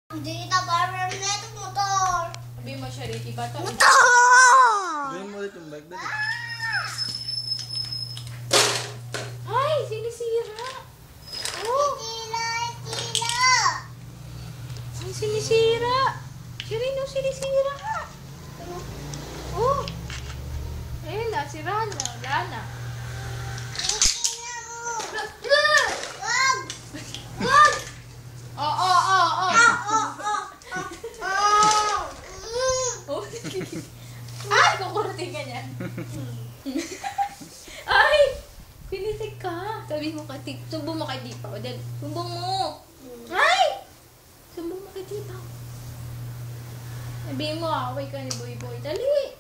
Hindi kita parang neto motor. Sabi mo siya rin, iba to. Motor! Gawin mo ulit yung bike dali. Ay, sinisira. Oh! Tila! Ay, sinisira. Siya rin yung sinisira. Oh. Ayun na, si Rana. Lana. Wag! Wag! Oo. Oh. Ay, kukurutin ka niyan. Ay! Pinitik ka. Sabi mo kay sumbong mo kay Dipa. O dali, sumbong mo. Ay! Sumbong mo kay Dipa. Sabi mo, away ka ni Boy Boy. Dali.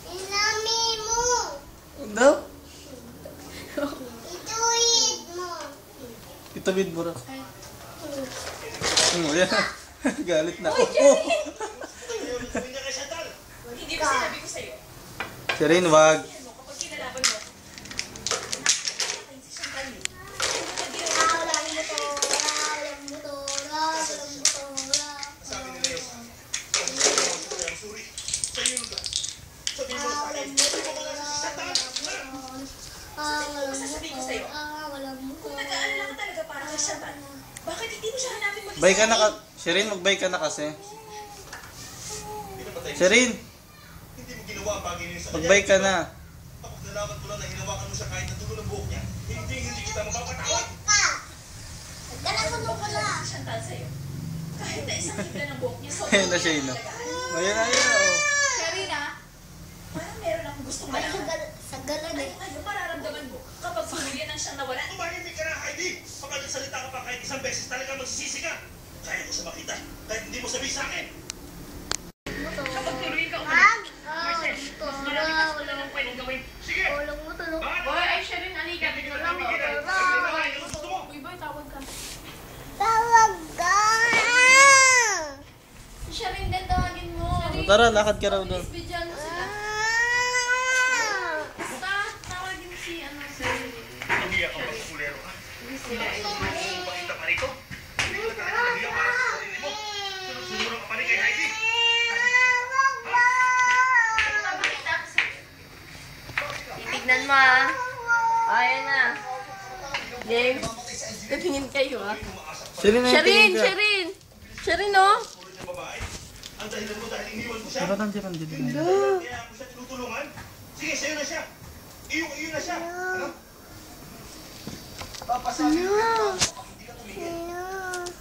Ilami mo! Ano? Ituhid mo! Itawid mo rin. Ay. Yan. Galit na. Uy, Hindi ba sinabi ko sa'yo? Si Rain, wag. Kapag kinalaban mo, si Chantal eh. Walang motora. Sabi nila yun, ang suri, sa'yo yung lugar. Sabi mo sa akin, hindi mo mga si Chantal. Masasabihin ko sa'yo, kung nag-aalala ka talaga para kay Chantal, bakit hindi mo siya hanapin mag-isa? Bike ka na ka. Si Rain, mag-bike ka na kasi. Si Rain, Hindi mo ginawa ang bagay niyo sa kanya. mag-bike ka na. Kapag nalaman ko lang na hinawakan mo siya kahit na dulo ng buhok niya, hindi kita mapapatawad. Dalaman ko na. Si Chantal sa'yo, kahit na isang hibla ng buhok niya, Ayun na siya, no? Ayun na, oh. Sharina. parang meron akong gustong Ay, malaman. sa galan eh. Ano mararamdaman mo kapag pamilya ng siyang nawala? Tumahimik ka na, Heidi! Kapag nagsalita ka pa kahit isang beses talaga magsisisi ka. Kaya mo siya makita, kahit hindi mo sabihin sa akin. Kapag tuloy ka umalis, Marcel, mas marami ka pa naman pwedeng gawin. Sige! Walang motor. Bakit? Boy, ay siya rin. Alika. Hindi kita nabigilan. Ano gusto mo? Boy Boy, tawag ka. Tawag ka! Siya rin din, tawagin mo. Tara, lakad ka raw doon. Bidyan mo sila. Basta, tawagin si Umiyak ang pagkulero ka. Gusto mo makita pa rito? Hindi ka talaga nahiya para sa sarili mo. Sunod-sunod ka pa rin kay Heidi. Titignan mo ah. Ayan na. Game. Tingin kayo ah. Si Rain, Sharin, tingin ka. Sharin. Sharin oh. Sulit ng babae. Ang dahilan mo dahil iniwan mo siya. Dapat ang siya dito. Kaya ako siya tinutulungan. Sige, sa'yo na siya. Iyo na siya. Ano? Papasabi mo yan kapag hindi ka tumingin.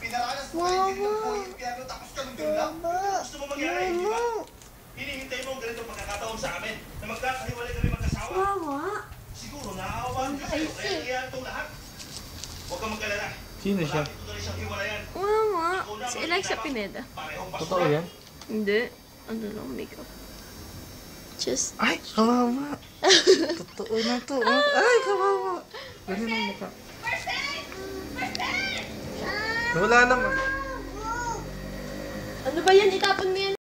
Pinaranas mo kayo hindi ng buhay yung piano tapos ka nung gano'n lang. Gusto mo mangyari, hindi ba? Hinihintay mo ang ganitong pagkakataon sa amin na magkakahiwalay kami magkasawa. Siguro naaawaan ko sa'yo kaya nangyayari itong lahat. Huwag kang mag-alala. Sino siya? Malapit ko na rin siyang hiwalayan. Mama. Ikaw na Si ang Eliza ginagawa. Pineda. Parehong basura. Totoo yan? Hindi. Ano lang, makeup. Just. Ay, kawawa. Totoo na to. Ay, kawawa. Ganyan ang mukha. Wala naman. Ano ba yan? Itapon mo yan.